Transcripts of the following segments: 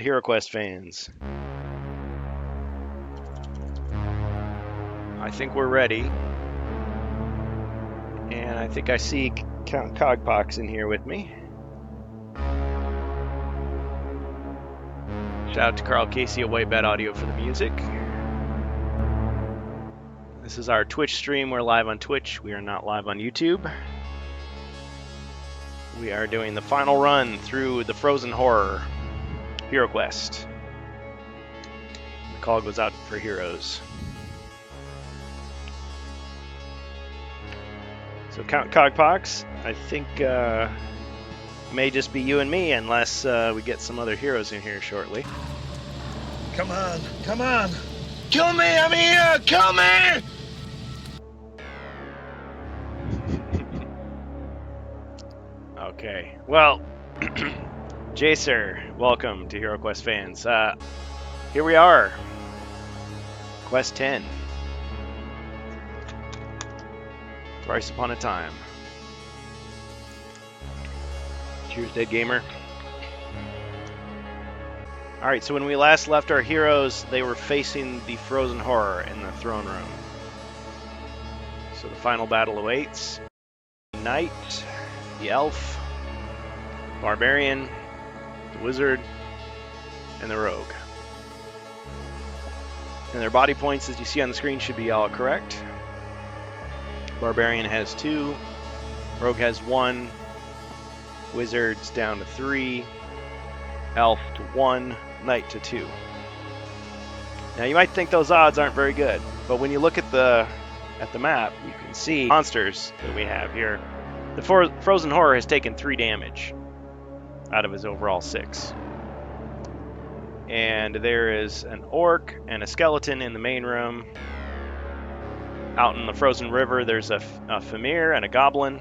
HeroQuest fans? I think we're ready. And I think I see Count Cogpox in here with me. Shout out to Carl Casey at White Bat Audio for the music. This is our Twitch stream. We're live on Twitch. We are not live on YouTube. We are doing the final run through the Frozen Horror HeroQuest. The call goes out for heroes. So Count Cogpox, I think may just be you and me unless we get some other heroes in here shortly. Come on, come on. Kill me, I'm here, kill me! Okay, well, Jacer, welcome to HeroQuest fans. Here we are, Quest 10. Thrice Upon a Time. Cheers, Dead Gamer. Alright, so when we last left our heroes, they were facing the Frozen Horror in the throne room. So the final battle awaits. The Knight, the Elf, Barbarian, the Wizard, and the Rogue. And their body points, as you see on the screen, should be all correct. Barbarian has 2, Rogue has 1, Wizard's down to 3, Elf to 1, Knight to 2. Now you might think those odds aren't very good, but when you look at the map, you can see monsters that we have here. The Frozen Horror has taken 3 damage out of his overall 6. And there is an orc and a skeleton in the main room. Out in the frozen river, there's a Famir and a goblin.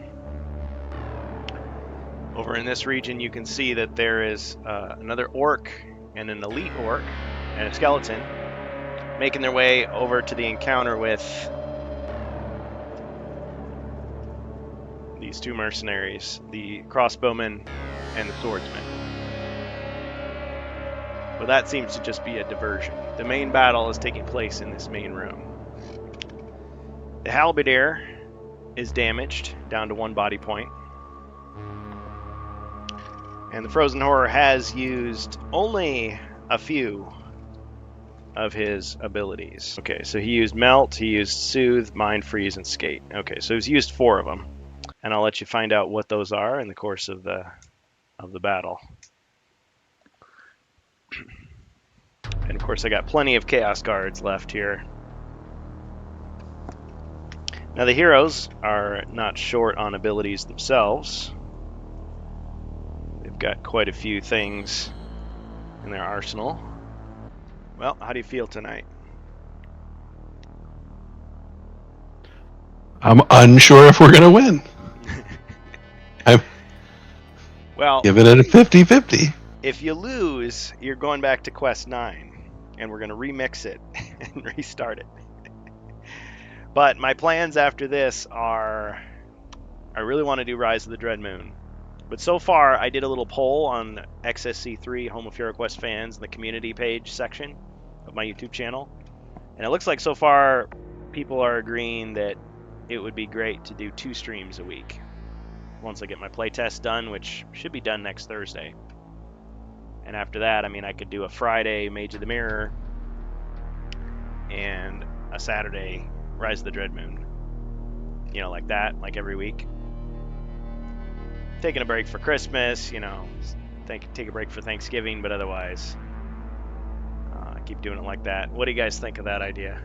Over in this region, you can see that there is another orc and an elite orc and a skeleton making their way over to the encounter with these 2 mercenaries, the crossbowman and the swordsman. Well, that seems to just be a diversion. The main battle is taking place in this main room. The Halberdier is damaged, down to 1 body point. And the Frozen Horror has used only a few of his abilities. Okay, so he used Melt, he used Soothe, Mind Freeze, and Skate. Okay, so he's used 4 of them. And I'll let you find out what those are in the course of the battle. And of course I got plenty of Chaos Guards left here. Now the heroes are not short on abilities themselves. They've got quite a few things in their arsenal. Well, how do you feel tonight? I'm unsure if we're going to win. Well, give it a 50-50. If you lose, you're going back to Quest 9, and we're going to remix it and restart it. But my plans after this are, I really want to do Rise of the Dread Moon. But so far, I did a little poll on XSC3, Home of HeroQuest fans, in the community page section of my YouTube channel. And it looks like so far, people are agreeing that it would be great to do 2 streams a week. Once I get my playtest done, which should be done next Thursday. And after that, I mean, I could do a Friday Mage of the Mirror and a Saturday Rise of the Dread Moon. You know, like that, like every week. Taking a break for Christmas, you know, take a break for Thanksgiving, but otherwise, keep doing it like that. What do you guys think of that idea?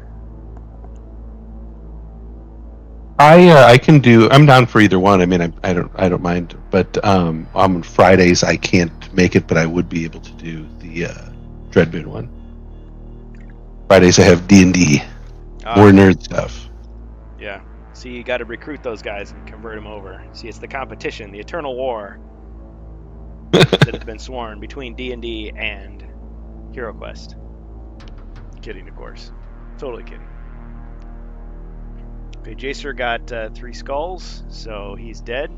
I can do. I'm down for either one. I mean, I don't mind. But on Fridays I can't make it, but I would be able to do the Dread Moon one. Fridays I have D&D, more nerd stuff. Yeah. See, you got to recruit those guys and convert them over. See, it's the competition, the eternal war that has been sworn between D&D and HeroQuest. Kidding, of course. Totally kidding. Okay, Jacer got 3 skulls, so he's dead.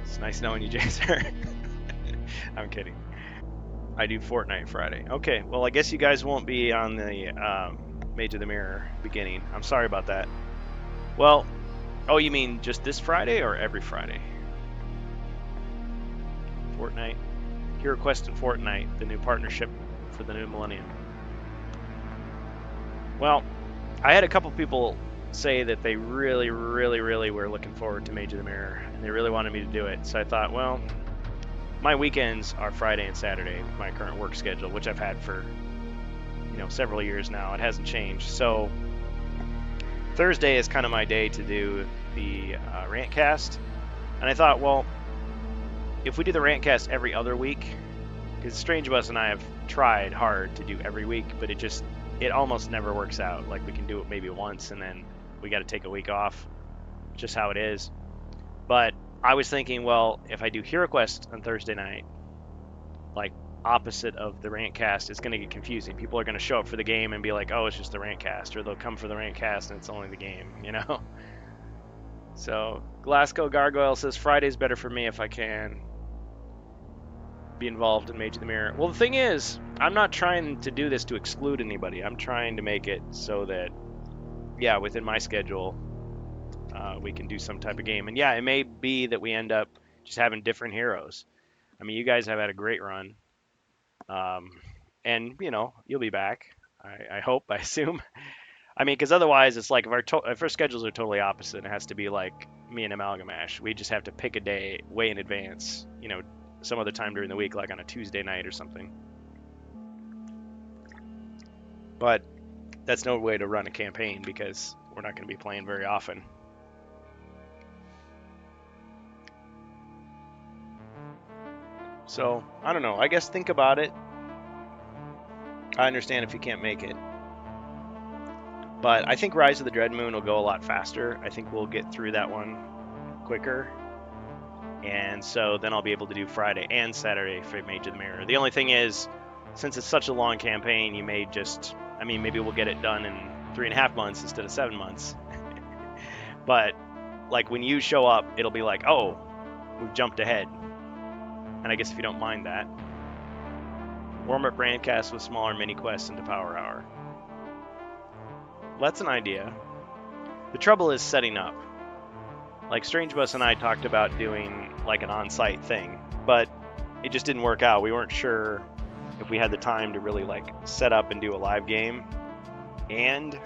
It's nice knowing you, Jacer. I'm kidding. I do Fortnite Friday. Okay, well, I guess you guys won't be on the Mage of the Mirror beginning. I'm sorry about that. Well, oh, you mean just this Friday or every Friday? Fortnite. Hero Quest and Fortnite, the new partnership for the new millennium. Well, I had a couple people say that they really were looking forward to Mage of the Mirror, and they really wanted me to do it. So I thought, well, my weekends are Friday and Saturday, my current work schedule, which I've had for, several years now. It hasn't changed. So Thursday is kind of my day to do the Rantcast. And I thought, well, if we do the Rantcast every other week, because Strange Bus and I have tried hard to do every week, but it almost never works out. Like, we can do it maybe once, and then we got to take a week off. Just how it is. But I was thinking, well, if I do Hero Quest on Thursday night, like opposite of the Rantcast, it's going to get confusing. People are going to show up for the game and be like, oh, it's just the Rantcast, or they'll come for the Rantcast and it's only the game, So Glasgow Gargoyle says Friday's better for me if I can be involved in Mage of the Mirror. Well, the thing is, I'm not trying to do this to exclude anybody. I'm trying to make it so that, within my schedule, we can do some type of game. And it may be that we end up just having different heroes. I mean, you guys have had a great run. And, you'll be back. I hope, I assume. I mean, because otherwise it's like if our schedules are totally opposite, it has to be like me and Amalgamash. We just have to pick a day way in advance, some other time during the week, like on a Tuesday night or something. But that's no way to run a campaign because we're not going to be playing very often. So, I don't know. I guess think about it. I understand if you can't make it. But I think Rise of the Dread Moon will go a lot faster. I think we'll get through that one quicker. And so then I'll be able to do Friday and Saturday for Mage of the Mirror. The only thing is, since it's such a long campaign, you may just... maybe we'll get it done in 3.5 months instead of 7 months. But, like, when you show up, it'll be like, oh, we've jumped ahead. And I guess if you don't mind that. Warm-up Rantcast with smaller mini-quests into Power Hour. Well, that's an idea. The trouble is setting up. Like, Strange Bus and I talked about doing, like, an on-site thing. But it just didn't work out. We weren't sure if we had the time to really, like, set up and do a live game and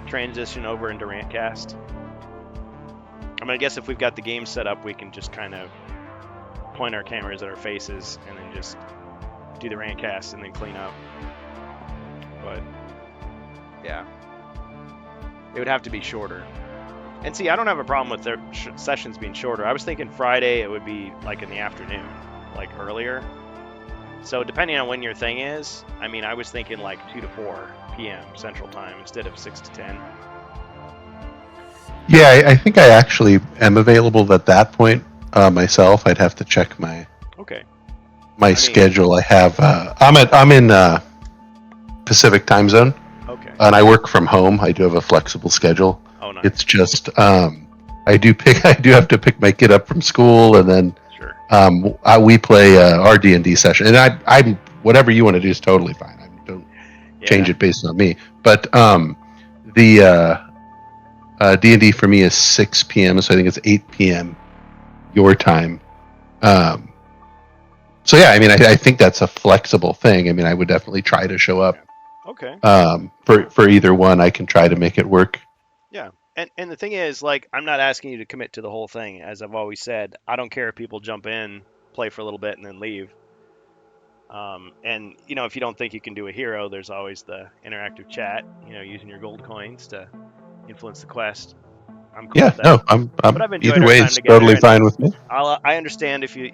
transition over into Rantcast. I guess if we've got the game set up, we can just kind of point our cameras at our faces and then just do the Rantcast and then clean up. But yeah, it would have to be shorter. And see, I don't have a problem with their sessions being shorter. I was thinking Friday it would be like in the afternoon, like earlier. So depending on when your thing is, I was thinking like 2 to 4 p.m. Central Time instead of 6 to 10. Yeah, I think I actually am available at that point myself. I'd have to check my schedule. I have I'm in Pacific time zone. Okay. And I work from home. I do have a flexible schedule. Oh, nice. It's just I do have to pick my kid up from school, and then we play our D&D session. And I'm whatever you want to do is totally fine. Don't change it based on me. But the D&D for me is 6 p.m., so I think it's 8 p.m. your time. So yeah, I think that's a flexible thing. I would definitely try to show up. Okay. For either one, I can try to make it work. Yeah. And the thing is, like, I'm not asking you to commit to the whole thing. As I've always said, I don't care if people jump in, play for a little bit, and then leave. And, if you don't think you can do a hero, there's always the interactive chat, using your gold coins to influence the quest. I'm cool with that. No, I'm either way, it's totally fine with me. I understand if you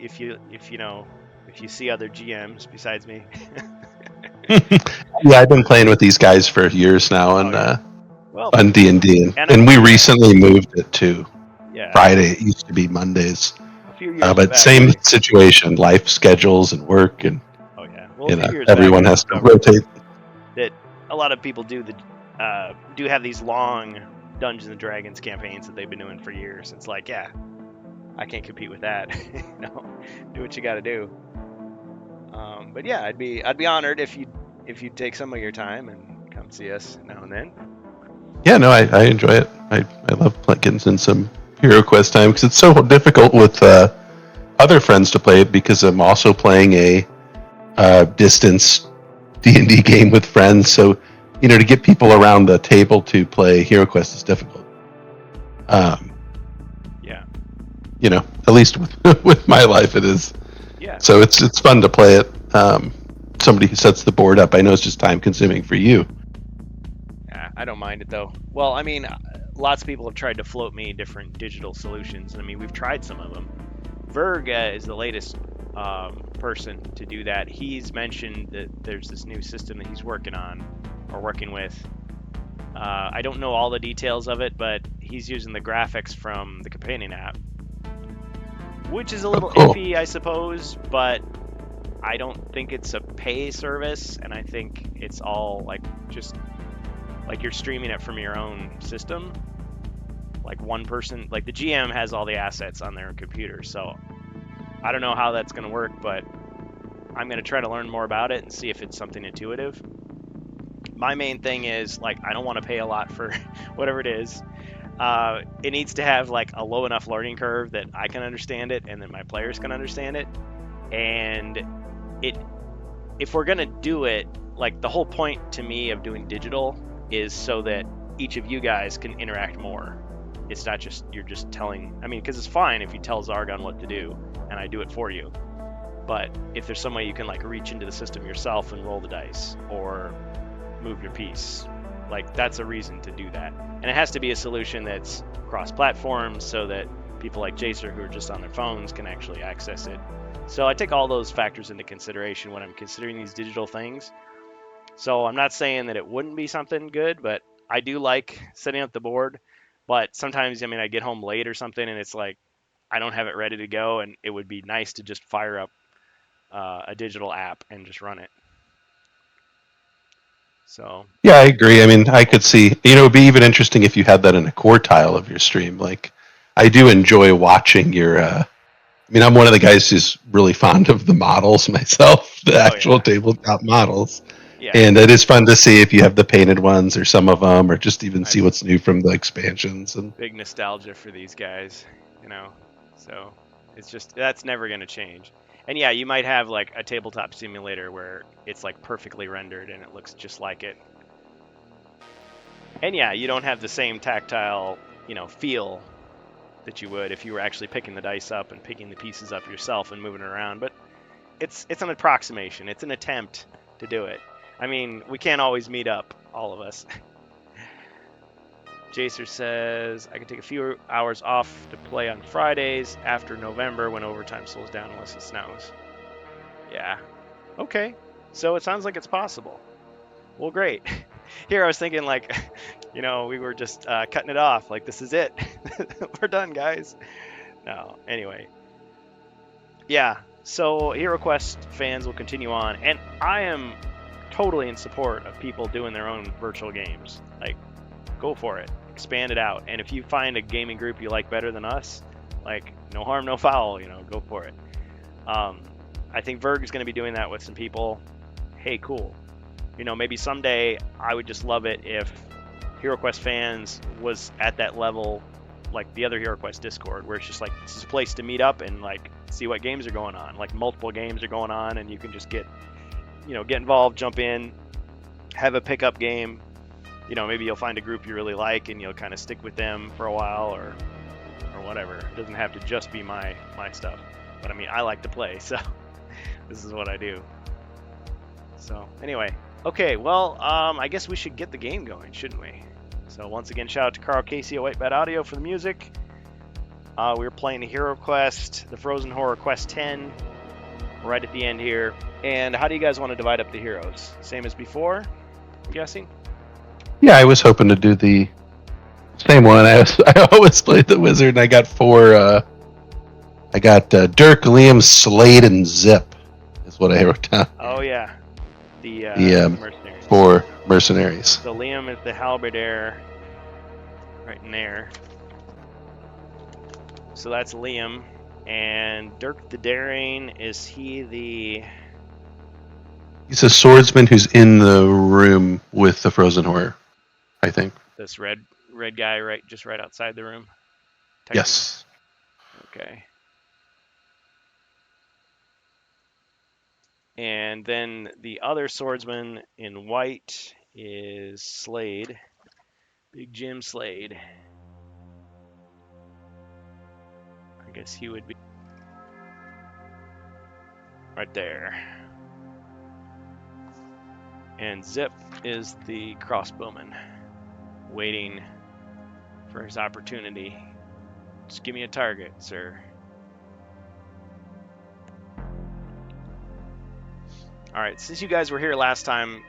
see other GMs besides me. Yeah, I've been playing with these guys for years now, on D&D, and we recently moved it to Friday. It used to be Mondays, a few years but back, same situation, life schedules and work, and everyone has to rotate. That a lot of people do have these long Dungeons and Dragons campaigns that they've been doing for years. It's like, I can't compete with that. Do what you got to do. But yeah, I'd be honored if you take some of your time and come see us now and then. Yeah, no, I enjoy it. I love getting in some Hero Quest time because it's so difficult with other friends to play it because I'm also playing a distance D&D game with friends. So, to get people around the table to play Hero Quest is difficult. Yeah. At least with my life it is. Yeah. So it's fun to play it. Somebody who sets the board up, I know it's just time consuming for you. Yeah, I don't mind it though. Well, I mean, lots of people have tried to float me different digital solutions. I mean, we've tried some of them. Verg is the latest person to do that. He's mentioned that there's this new system that he's working on or working with. I don't know all the details of it, but he's using the graphics from the companion app, which is a little cool. iffy, I suppose, but I don't think it's a pay service, and I think it's all just you're streaming it from your own system. Like one person, like the GM has all the assets on their computer, so I don't know how that's going to work, but I'm going to try to learn more about it and see if it's something intuitive. My main thing is, I don't want to pay a lot for whatever it is. It needs to have, a low enough learning curve that I can understand it and that my players can understand it. And if we're going to do it, the whole point to me of doing digital is so that each of you guys can interact more. It's not just, you're just telling, because it's fine if you tell Zargon what to do and I do it for you. But if there's some way you can reach into the system yourself and roll the dice or move your piece, that's a reason to do that. And it has to be a solution that's cross-platform so that people like Jacer who are just on their phones can actually access it. So I take all those factors into consideration when I'm considering these digital things. So I'm not saying that it wouldn't be something good, but I do like setting up the board. But sometimes, I get home late or something, and it's I don't have it ready to go, and it would be nice to just fire up a digital app and just run it. So yeah, I agree. I could see, it'd be even interesting if you had that in a core tile of your stream. I do enjoy watching your. I'm one of the guys who's really fond of the models myself, the actual tabletop models. Yeah. And it is fun to see if you have the painted ones or some of them, or just even see what's new from the expansions. And big nostalgia for these guys, So it's just, that's never going to change. And yeah, you might have a tabletop simulator where it's perfectly rendered and it looks just like it. And yeah, you don't have the same tactile, feel that you would if you were actually picking the dice up and picking the pieces up yourself and moving it around. But it's an approximation. It's an attempt to do it. We can't always meet up, all of us. Jacer says, I can take a few hours off to play on Fridays after November when overtime slows down unless it snows. Yeah. Okay. So it sounds like it's possible. Well, great. Here I was thinking we were just cutting it off. This is it. We're done, guys. No. Anyway. Yeah. So Hero Quest fans will continue on. And I am totally in support of people doing their own virtual games. Go for it. Expand it out. And if you find a gaming group you like better than us, no harm, no foul, go for it. I think Verg is going to be doing that with some people. Hey, cool. Maybe someday I would just love it if Hero Quest fans was at that level, like the other Hero Quest Discord, where it's just this is a place to meet up and see what games are going on. Multiple games are going on, and you can just get involved, jump in, have a pickup game. Maybe you'll find a group you really like and you'll kind of stick with them for a while or whatever. It doesn't have to just be my stuff. But I like to play, so this is what I do. So anyway, okay, well, I guess we should get the game going, shouldn't we? So once again, shout out to Carl Casey at White Bat Audio for the music. We were playing the Hero Quest, the Frozen Horror Quest 10, right at the end here. And how do you guys want to divide up the heroes? Same as before, I'm guessing? Yeah, I was hoping to do the same one. I always played the wizard, and I got four. I got Dirk, Liam, Slade, and Zip. Is what I wrote down. Oh yeah, the mercenaries. 4 mercenaries. So Liam is the halberdier, right in there. So that's Liam, and Dirk the Daring, is he the He's a swordsman who's in the room with the frozen horror, I think. This red guy just right outside the room. Yes. Okay. And then the other swordsman in white is Slade. Big Jim Slade. I guess he would be right there. And Zip is the crossbowman, waiting for his opportunity. Just give me a target, sir. All right, since you guys were here last time,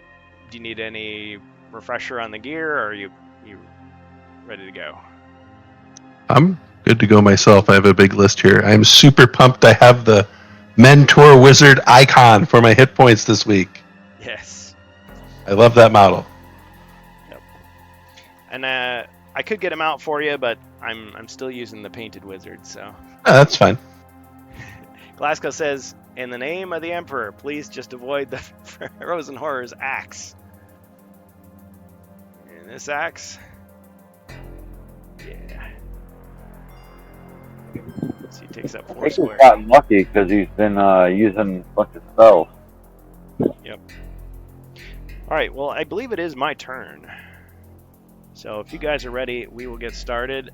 do you need any refresher on the gear, or are you ready to go? I'm good to go myself. I have a big list here. I'm super pumped. I have the Mentor Wizard icon for my hit points this week. Yes. I love that model. Yep. And I could get him out for you, but I'm still using the painted wizard, so. That's fine. Glasgow says, in the name of the Emperor, please just avoid the Frozen Horror's axe. And this axe? Yeah. So he takes up I 4 think he's squares. gotten lucky because he's been using a bunch of spells. Yep. Alright, well, I believe it is my turn. So if you guys are ready, we will get started.